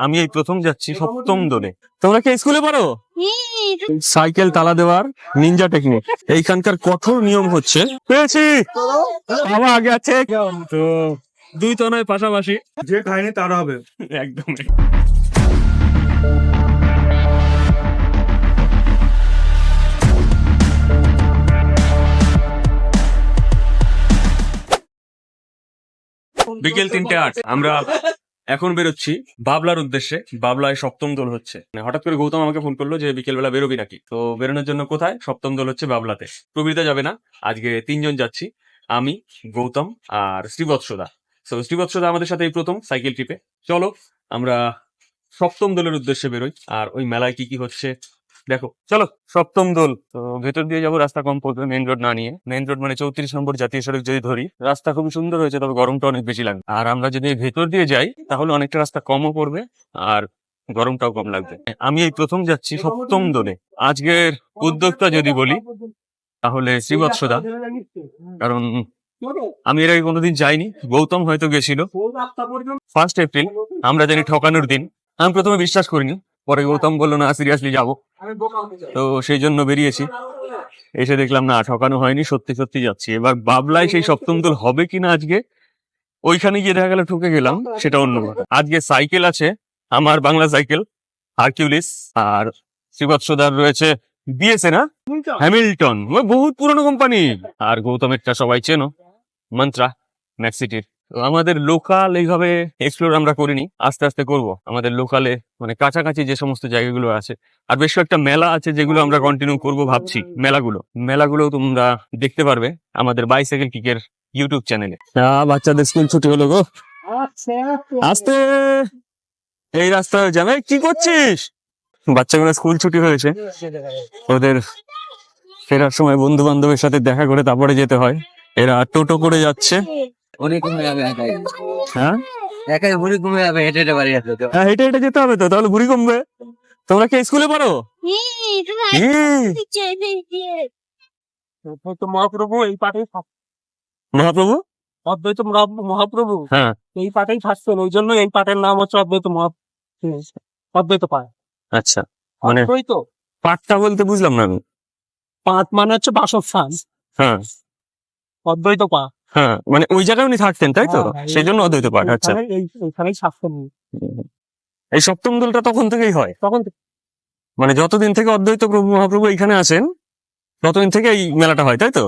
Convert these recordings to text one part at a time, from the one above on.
আমি এই প্রথম যাচ্ছি সপ্তম দোলে। তোমরা কি স্কুলে পড়ো? সাইকেল তালা দেওয়ার নিনজা টেকনিক। এইখানকার কঠোর নিয়ম হচ্ছে, পেয়েছি বাবা আগে আছে তো, দুই তলায় পাশাপাশি, যে খায়নি তার হবে একদম। বিকেল 3:08 আমরা এখন বেরোচ্ছি বাবলার উদ্দেশ্যে। বাবলায় সপ্তম দোল হচ্ছে। হঠাৎ করে গৌতম আমাকে ফোন করলো যে বিকেল বেলা বেরোবি নাকি। তো বেরোনোর জন্য কোথায়? সপ্তম দোল হচ্ছে বাবলাতে। প্রবীরদা যাবে না, আজকে 3 জন যাচ্ছি, আমি, গৌতম আর শ্রীবৎসদা। তো শ্রীবৎসদা আমাদের সাথে এই প্রথম সাইকেল ট্রিপে। চলো আমরা সপ্তম দোলের উদ্দেশ্যে বেরোই। আর ওই মেলায় কি কি হচ্ছে দেখো, চলো। সপ্তম দোল তো ভেতর দিয়ে যাবো, রাস্তা কম পড়বে, মেইন রোড না নিয়ে। মেইন রোড মানে 34 নম্বর জাতীয় সড়ক যদি ধরি, রাস্তা খুবই সুন্দর হয়েছে, তবে গরমটা অনেক বেশি লাগবে। আর আমরা যদি ভেতর দিয়ে যাই তাহলে অনেকটা রাস্তা কমও পড়বে আর গরমটাও কম লাগবে। আমি এই প্রথম যাচ্ছি সপ্তম দোলে। আজকের উদ্যোক্তা যদি বলি তাহলে শ্রীবৎসদা, কারণ আমি এর আগে কোনোদিন যাইনি। গৌতম হয়তো গেছিল 1 এপ্রিল, আমরা জানি ঠকানোর দিন। আমি প্রথমে বিশ্বাস করিনি, পরে গৌতম বললো না সিরিয়াসলি যাবো, তো সেই জন্য বেরিয়েছি। এসে দেখলাম না, ঠকানো হয়নি, সত্যি সত্যি যাচ্ছি। এবার বাবলায় সেই সপ্তম দোল হবে কিনা আজকে, ওইখানে গিয়ে দেখা গেল ঠকে গেলাম, সেটা অন্য কথা। আজকে সাইকেল আছে আমার, বাংলা সাইকেল হারকিউলিস, আর শ্রীবৎসদার রয়েছে বিএসএ না হ্যামিল্টন, বহুত পুরনো কোম্পানি। আর গৌতমেরটা সবাই চেনো, মন্ত্রা ম্যাক্সিটির। তো আমাদের লোকাল এইভাবে এক্সপ্লোর আমরা করিনি, আস্তে আস্তে করব। আমাদের লোকালে মানে কাছাকাছি যে সমস্ত জায়গাগুলো আছে, আর বেশ কয়েকটা মেলা আছে যেগুলো আমরা কন্টিনিউ করব ভাবছি। মেলাগুলো তোমরা দেখতে পারবে আমাদের বাইসাইকেল কিকের ইউটিউব চ্যানেলে। বাচ্চাদের স্কুল ছুটি হলো গো, আস্তে এই রাস্তায় যাবে। কি করছিস? বাচ্চাগুলো স্কুল ছুটি হয়েছে, ওদের ফেরার সময় বন্ধু বান্ধবের সাথে দেখা করে তারপরে যেতে হয়। এরা টোটো করে যাচ্ছে। হ্যাঁ হেঁটে হেঁটে যেতে হবে তো, তাহলে ভুঁড়ি কমবে। তোমরা কি স্কুলে পড়ো? মহাপ্রভু এই পাঠেই, মহাপ্রভু অদ্বৈত মহাপ্রভু, হ্যাঁ এই পাঠেই থাকছেন, ওই জন্য এই পাঠের নাম হচ্ছে অদ্বৈত পাঠ। আচ্ছা, মানে পাঠটা বলতে বুঝলাম না আমি। পাঠ মানে হচ্ছে বাসস্থান, হ্যাঁ অদ্বৈত পাঠ, হ্যাঁ মানে ওই জায়গায় উনি থাকতেন তাই তো, সেই জন্য অদ্বৈত পাঠ। আচ্ছা, এইখানেই থাকতেন। এই সপ্তম দোলটা তখন থেকেই হয়? তখন মানে যতদিন থেকে অদ্বৈত প্রভু মহাপ্রভু এখানে আছেন ততদিন থেকে এই মেলাটা হয় তাই তো?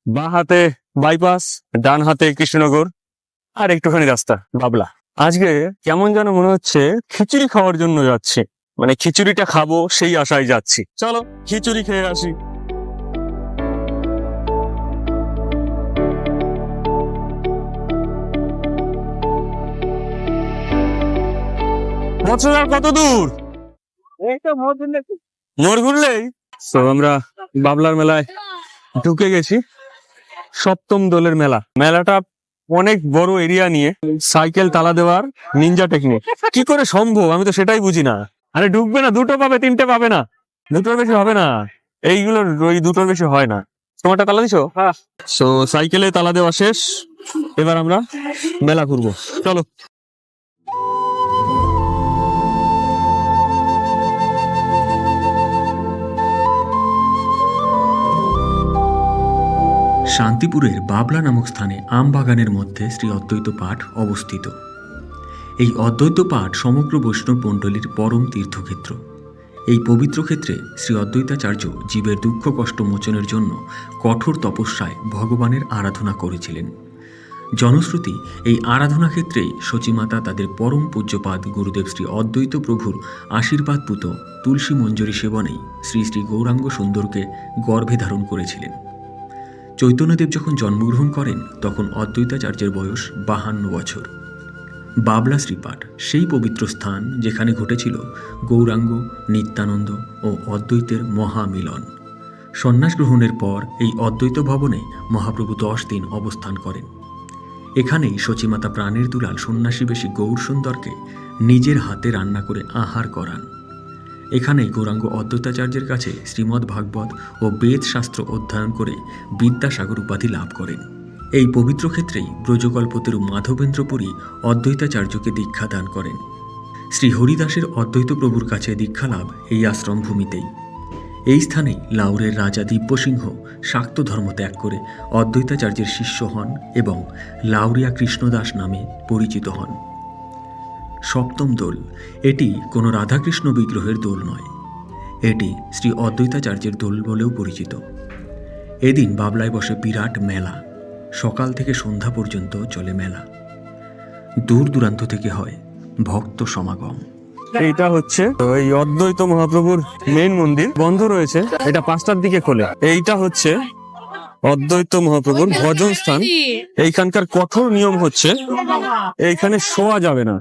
বাঁ হাতে বাইপাস, ডান হাতে কৃষ্ণনগর, আর একটুখানি রাস্তা বাবলা। আজকে কেমন যেন মনে হচ্ছে খিচুড়ি খাওয়ার জন্য যাচ্ছি, মানে খিচুড়িটা খাবো সেই আশায় যাচ্ছি। চলো খিচুড়ি খেয়ে আসি। আর কত দূর? মোড় ঘুরলেই তো আমরা বাবলার মেলায় ঢুকে গেছি। সপ্তম দোলের মেলাটা অনেক বড় এরিয়া নিয়ে। সাইকেল তালা দেওয়ার নিনজা টেকনিক কি করে সম্ভব আমি তো সেটাই বুঝি না। আরে ঢুকবে না, 2টো পাবে, 3টে পাবে না, 2টোর বেশি হবে না। এইগুলোর ওই 2টোর বেশি হয় না। তোমারটা তালা দিছো? তো সাইকেলে তালা দেওয়া শেষ, এবার আমরা মেলা ঘুরবো, চলো। শান্তিপুরের বাবলা নামক স্থানে আম বাগানের মধ্যে শ্রী অদ্বৈত পাঠ অবস্থিত। এই অদ্বৈত পাঠ সমগ্র বৈষ্ণব মণ্ডলীর পরম তীর্থক্ষেত্র। এই পবিত্র ক্ষেত্রে শ্রী অদ্বৈতাচার্য জীবের দুঃখ কষ্ট মোচনের জন্য কঠোর তপস্যায় ভগবানের আরাধনা করেছিলেন। জনশ্রুতি এই আরাধনা ক্ষেত্রেই সচিমাতা তাদের পরম পূজ্যপাদ গুরুদেব শ্রী অদ্বৈত প্রভুর আশীর্বাদপুত তুলসী মঞ্জরি সেবনেই শ্রী শ্রী গৌরাঙ্গ সুন্দরকে গর্ভে ধারণ করেছিলেন। চৈতন্যদেব যখন জন্মগ্রহণ করেন তখন অদ্বৈতাচার্যের বয়স 52 বছর। বাবলা শ্রীপাঠ সেই পবিত্র স্থান যেখানে ঘটেছিল গৌরাঙ্গ, নিত্যানন্দ ও অদ্বৈতের মহামিলন। সন্ন্যাস গ্রহণের পর এই অদ্বৈত ভবনে মহাপ্রভু 10 দিন অবস্থান করেন। এখানেই সচিমাতা প্রাণের দুলাল সন্ন্যাসী বেশী গৌর সুন্দরকে নিজের হাতে রান্না করে আহার করান। এখানেই গৌরাঙ্গ অদ্বৈতাচার্যের কাছে শ্রীমদ্ ভাগবত ও বেদ শাস্ত্র অধ্যয়ন করে বিদ্যাসাগর উপাধি লাভ করেন। এই পবিত্র ক্ষেত্রেই ব্রজকল্পতরু মাধবেন্দ্রপুরী অদ্বৈতাচার্যকে দীক্ষা দান করেন। শ্রী হরিদাসের অদ্বৈত প্রভুর কাছে দীক্ষালাভ এই আশ্রম ভূমিতেই। এই স্থানেই লাউরের রাজা দিব্যসিংহ শাক্ত ধর্ম ত্যাগ করে অদ্বৈতাচার্যের শিষ্য হন এবং লাউরিয়া কৃষ্ণদাস নামে পরিচিত হন। সপ্তম দোল, এটি কোনো রাধাকৃষ্ণ বিগ্রহের দোল নয়, এটি শ্রী অদ্বৈতাচার্যের দোল বলেও পরিচিত। এদিন বাবলায় বসে বিরাট মেলা, সকাল থেকে সন্ধ্যা পর্যন্ত চলে মেলা। দূর দূরান্ত থেকে হয় ভক্ত সমাগম। এইটা হচ্ছে এই অদ্বৈত মহাপ্রভুর মেইন মন্দির, বন্ধ রয়েছে, এটা 5টার দিকে খোলে। এইটা হচ্ছে অদ্বৈত মহাপ্রভুর ভজন স্থান। এইখানকার কঠোর নিয়ম হচ্ছে এইখানে শোয়া যাবে না।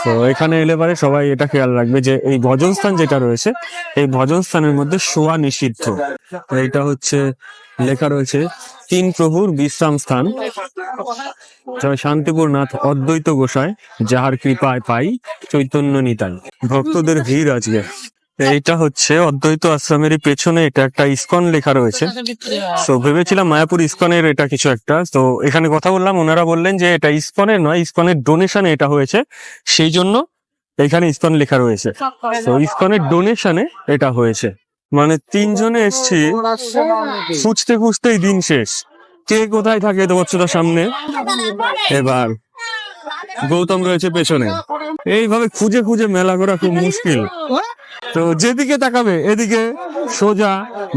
তো এখানে এলে পরে সবাই এটা খেয়াল রাখবে যে এই ভজন স্থান যেটা রয়েছে, এই ভজন স্থানের মধ্যে শোয়া নিষিদ্ধ। এইটা হচ্ছে লেখা রয়েছে 3 প্রভুর বিশ্রাম স্থান, জয় শান্তিপুর নাথ অদ্বৈত গোসাই, যাহার কৃপায় পাই চৈতন্য নিতাই। ভক্তদের ভিড় আজকে। এইটা হচ্ছে অদ্বৈত আশ্রমের পেছনে এটা একটা ইসকন লেখা রয়েছে। তো ভেবেছিলাম মায়াপুর ইসকনের এটা কিছু একটা, তো এখানে কথা বললাম, ওনারা বললেন যে এটা ইসকনের নয়, ইসকনের ডোনেশনে এটা হয়েছে, সেই জন্য এখানে ইসকন লেখা রয়েছে। তো ইসকনের ডোনেশনে এটা হয়েছে। মানে 3 জনে এসছি, খুঁজতে খুঁজতেই দিন শেষ। কে কোথায় থাকে তো বচ্চটার সামনে, এবার গৌতম রয়েছে পেছনে। এইভাবে খুঁজে খুঁজে মেলা করা খুব মুশকিল। তো যেদিকে তাকাবে এদিকে সোজা,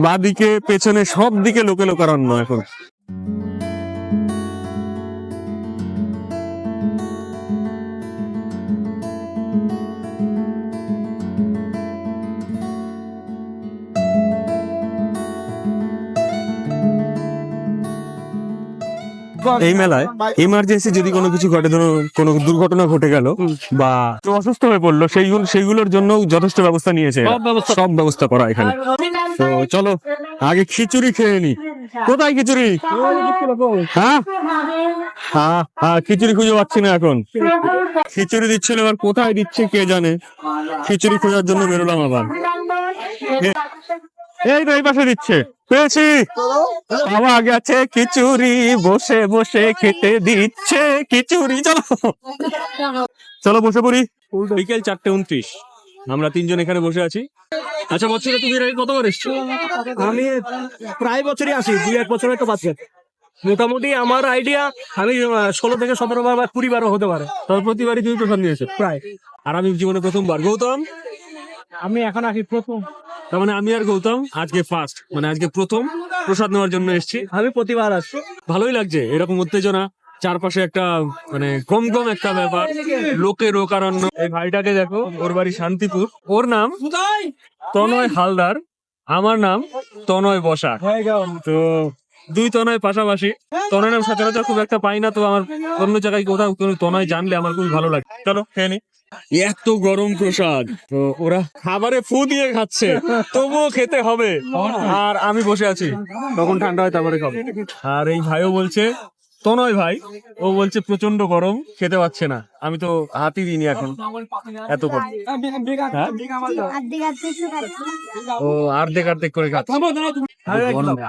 বাদিকে, পেছনে, সব দিকে লোকে লোকারণ্য এখন। এই মেলায় ইমার্জেন্সি যদি কোনো কিছু ঘটে, ধরো কোনো দুর্ঘটনা ঘটে গেল বা কেউ অসুস্থ হয়ে পড়লো, সেইগুলোর জন্য যথেষ্ট ব্যবস্থা নিয়েছে, সব ব্যবস্থা করা এখানে। তো চলো আগে খিচুড়ি খেয়ে নি। কোথায় খিচুড়ি? হ্যাঁ হ্যাঁ হ্যাঁ, খিচুড়ি খুঁজে পাচ্ছি না এখন। খিচুড়ি দিচ্ছিল, এবার কোথায় দিচ্ছে কে জানে। খিচুড়ি খোঁজার জন্য বেরোলাম আবার। এই তো এই পাশে দিচ্ছে, পেয়েছি। বাবা আগে আছে খিচুড়ি, বসে বসে খেতে দিচ্ছে খিচুড়ি। চলো চলো বসে পড়ি। বিকেল 4:29, আমরা 3 জন এখানে বসে আছি। আচ্ছা বছরে তুমি এর আগে কতবার এসছো? আমি প্রায় বছরই আসি, 2-1 বছরের তো বাচ্চা। মোটামুটি আমার আইডিয়া আমি 16 থেকে 17 বার বা 20 বারও হতে পারে। তোর প্রতিবারই তুমি প্রসাদ নিয়েছো প্রায়। আর আমি জীবনে প্রথমবার। গৌতম? আমি এখন আসি প্রথম। তার মানে আমি আর গৌতম আজকে ফার্স্ট, মানে আজকে প্রথম প্রসাদ নেওয়ার জন্য এসেছি। আমি প্রতিবার আসছি। ভালোই লাগছে এরকম উত্তেজনা, চারপাশে একটা মানে গম গম একটা ব্যাপার, লোকে লোকারণ্য। এই ভাইটাকে দেখো, ওর বাড়ি শান্তিপুর, ওর নাম তনয় হালদার, আমার নাম তনয় বসাক। তো 2 তনয় পাশাপাশি। তনয় নাম সচরাচর খুব একটা পাই না, তো আমার অন্য জায়গায় কোথাও কোনো তনয় জানলে আমার খুব ভালো লাগে। চলো খেয়ে নি। এত গরম প্রসাদ, তো ওরা খাবারে ফু দিয়ে খাচ্ছে, তবুও খেতে হবে। আর আমি বসে আছি, তখন ঠান্ডা হয় তারপরে খাবো। আর এই ভাইও বলছে, তনয় ভাই, ও বলছে প্রচন্ড গরম, খেতে পাচ্ছে না। আমি তো হাতই দিইনি এখন, এত গরম। হ্যাঁ? ও অর্ধেক অর্ধেক করে খাচ্ছে।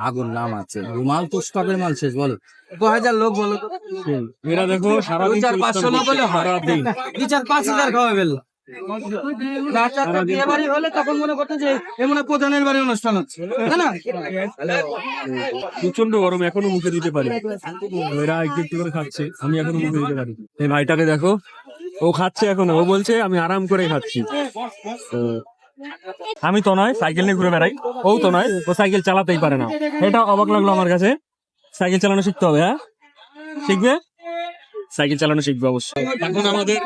আগুন নাম আছে মাল তো স্টকের মাল শেষ বলো। 2000 লোক বলো তো। এরা দেখো সারাদিন 400-500 লোক হলে হয়। সারাদিন 2-4-5 খাওয়া ফেললো। বিয়ে বাড়ি হলে তখন মনে করতেন যে এমন প্রধানের বাড়ি অনুষ্ঠান হচ্ছে, তাই না? প্রচন্ড গরম, এখনো মুখে দিতে পারি। এরা একটু একটু করে খাচ্ছে, আমি এখনো মুখে দিতে পারি। এই ভাইটাকে দেখো, ও খাচ্ছে এখনো, ও বলছে আমি আরাম করে খাচ্ছি। তো আমি তো নয়, সাইকেল নিয়ে ঘুরে বেড়াই। ও তো নয়, ও সাইকেল চালাতেই পারে না। এটা অবাক লাগলো আমার কাছে। সাইকেল চালানো শিখতে হবে। হ্যাঁ শিখবে, সাইকেল চালানো শিখবে অবশ্যই। এখন আমাদের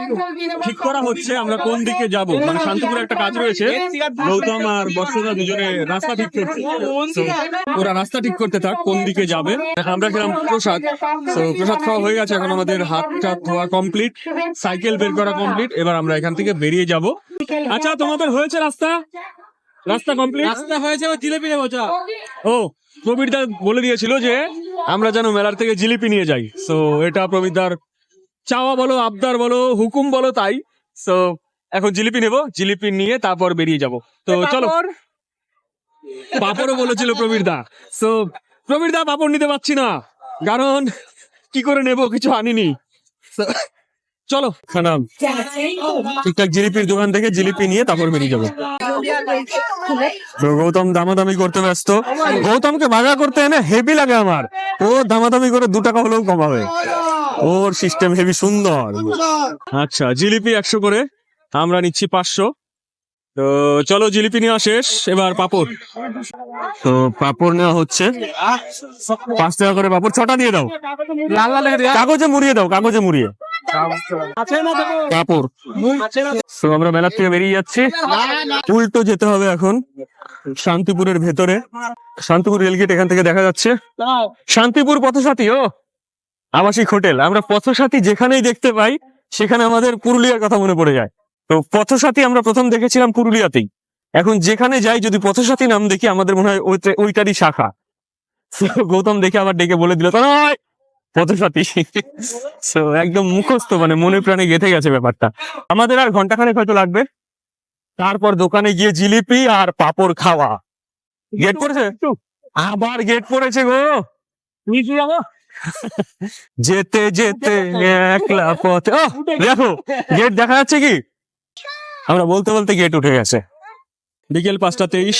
ঠিক করা হচ্ছে আমরা কোন দিকে যাব। মানে শান্তিপুরে একটা কাজ রয়েছে, গৌতম আর বর্ষদা দুজনে রাস্তা ঠিক করছে। So, ওরা রাস্তা ঠিক করতে থাক কোন দিকে যাবে। আমরা খেলাম প্রসাদ, তো প্রসাদ খাওয়া হয়ে গেছে। এখন আমাদের হাত টাত ধোয়া কমপ্লিট, সাইকেল বের করা কমপ্লিট। এবার আমরা এখান থেকে বেরিয়ে যাব। আচ্ছা তোমাদের হয়েছে রাস্তা? রাস্তা কমপ্লিট? রাস্তা হয়েছে, ও জিলেপি নেবো চা। ও প্রবীরদা বলে দিয়েছিল যে আমরা যেন মেলার থেকে জিলিপি নিয়ে যাই। তো এটা প্রবীরদার চাওয়া বলো, আবদার বলো, হুকুম বলো, তাই। তো এখন জিলিপি নেবো, জিলিপি নিয়ে তারপর বেরিয়ে যাব। তো চলো। পাপড়ও বলেছিল প্রবীরদা। তো প্রবীরদা পাপড় নিতে পারছি না, কারণ কি করে নেবো, কিছু আনিনি। So, চলো খানা ঠিকঠাক জিলিপির দোকান থেকে জিলিপি নিয়ে তারপর বেরিয়ে যাবো। তো গৌতম দামাদামি করতে ব্যস্ত। গৌতমকে ভাগা করতে এনে হেভি লাগে আমার। ও দামাদামি করে 2 টাকা হলেও কমাবে, ওর সিস্টেম হেভি সুন্দর। আচ্ছা জিলিপি 100 করে, আমরা নিচ্ছি 500। তো চলো জিলিপি নেওয়া শেষ, এবার পাপড়। তো পাপড় নেওয়া হচ্ছে 5 টাকা করে পাপড়, 6টা দিয়ে দাও। কাগজে মুড়িয়ে দাও, কাগজে মুড়িয়ে পাপড়। তো আমরা মেলার থেকে বেরিয়ে যাচ্ছি, উল্টো যেতে হবে এখন শান্তিপুরের ভেতরে। শান্তিপুর রেলগেট এখান থেকে দেখা যাচ্ছে। শান্তিপুর পথসাথী, ও আবাসিক হোটেল। আমরা পথসাথী যেখানেই দেখতে পাই সেখানে আমাদের পুরুলিয়ার কথা মনে পড়ে যায়। তো পথসাথী আমরা প্রথম দেখেছিলাম পুরুলিয়াতেই, এখন যেখানে যাই যদি পথসাথী নাম দেখি আমাদের মনে হয় ওইটারই শাখা। So, গৌতম দেখে আবার ডেকে বলে দিল তো নয় পথসাথী। So, একদম মুখস্থ, মানে মনে প্রাণে গেঁথে গেছে ব্যাপারটা। আমাদের আর ঘন্টাখানেক হয়তো লাগবে, তারপর দোকানে গিয়ে জিলিপি আর পাপড় খাওয়া। গেট পড়েছে, আবার গেট পড়েছে গো। যেতে যেতে একলা পথে, ও দেখো গেট দেখা যাচ্ছে কি? আমরা বলতে বলতে গেট উঠে গেছে। বিকেল 5:23,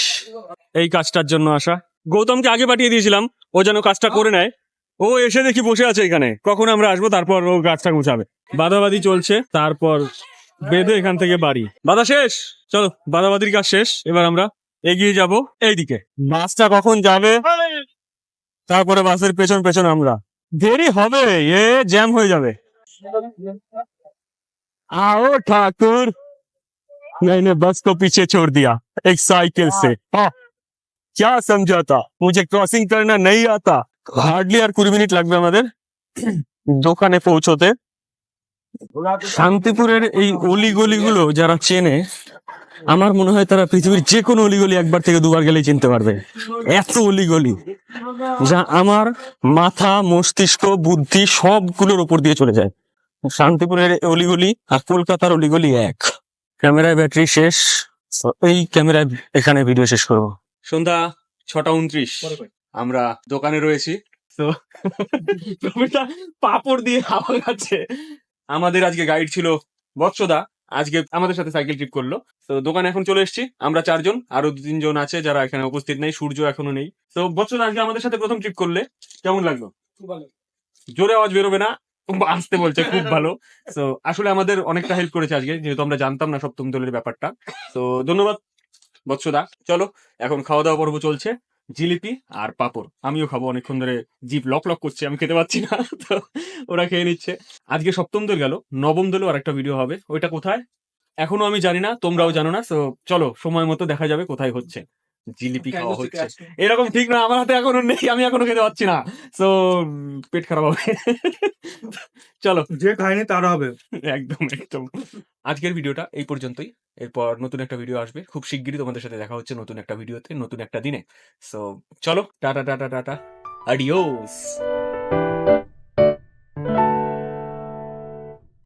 এই কাজটার জন্য আসা। গৌতমকে আগে পাঠিয়ে দিয়েছিলাম, ও যেন কাজটা করে নেয়। ও এসে দেখি বসে আছে এখানে, কখন আমরা আসবো তারপর ও কাজটা গুছাবে। বাদাবাদি চলছে, তারপর বেঁধে এখান থেকে বাড়ি। বাধা শেষ, চলো বাদাবাদির কাজ শেষ, এবার আমরা এগিয়ে যাব এইদিকে। বাসটা কখন যাবে, তারপরে বাসের পেছন পেছন আমরা। দেরি হবে, এ জ্যাম হয়ে যাবে। आओ ठाकुर, मैंने बस को पीछे छोड़ दिया एक साइकिल से। हाँ, क्या समझा था, मुझे क्रॉसिंग करना नहीं आता। हार्डली আর 20 মিনিট লাগবে আমাদের দোকানে পৌঁছতে। শান্তিপুরের এই অলিগলিগুলো যারা চেনে, আমার মনে হয় তারা পৃথিবীর যে কোনো অলিগলি একবার থেকে 2বার গেলেই চিনতে পারবে। এত অলিগলি, যা আমার মাথা, মস্তিষ্ক, বুদ্ধি সবগুলোর উপর দিয়ে চলে যায়। শান্তিপুরের অলিগলি আর কলকাতার অলিগলি এক। ক্যামেরায় ব্যাটারি শেষ, তো এই ক্যামেরায় এখানে ভিডিও শেষ করব। সন্ধ্যা 6:29, আমরা দোকানে রয়েছি। তো পাপড় দিয়ে হাওয়া খাচ্ছে। আমাদের আজকে গাইড ছিল বৎসদা, আজকে আমাদের সাথে সাইকেল ট্রিপ করলো। তো দোকানে এখন চলে এসেছি আমরা 4 জন, আরো 2-3 জন আছে যারা এখানে উপস্থিত নেই। সূর্য এখনো নেই। তো বৎসদা আজকে আমাদের সাথে প্রথম ট্রিপ করলে কেমন লাগলো? জোরে আওয়াজ বেরোবে না, আসতে বলছে, খুব ভালো। তো আসলে আমাদের অনেকটা হেল্প করেছে আজকে, যেহেতু আমরা জানতাম না সপ্তম দলের ব্যাপারটা। তো ধন্যবাদ বৎসদা। চলো এখন খাওয়া দাওয়া পর্ব চলছে, জিলিপি আর পাপড়। আমিও খাবো, অনেকক্ষণ ধরে জিভ লক লক করছে, আমি খেতে পাচ্ছি না। তো ওরা খেয়ে নিচ্ছে। আজকে সপ্তম দল গেল, নবম দলেও আরেকটা ভিডিও হবে। ওইটা কোথায় এখনো আমি জানি না, তোমরাও জানো না। তো চলো সময় মতো দেখা যাবে কোথায় হচ্ছে। জিলিপি খাওয়া হচ্ছে এরকম ঠিক না, আমার হাতে এখনো নেই, আমি এখনো খেতে পাচ্ছি না। তো পেট খারাপ হবে। চলো, যে খায়নি তার হবে। একদম একদম। আজকের ভিডিওটা এই পর্যন্তই। এরপর নতুন একটা ভিডিও আসবে খুব শিগগিরই, তোমাদের সাথে দেখা হচ্ছে নতুন একটা ভিডিওতে, নতুন একটা দিনে। সো চলো, টাটা টাটা টাটা, আডিওস।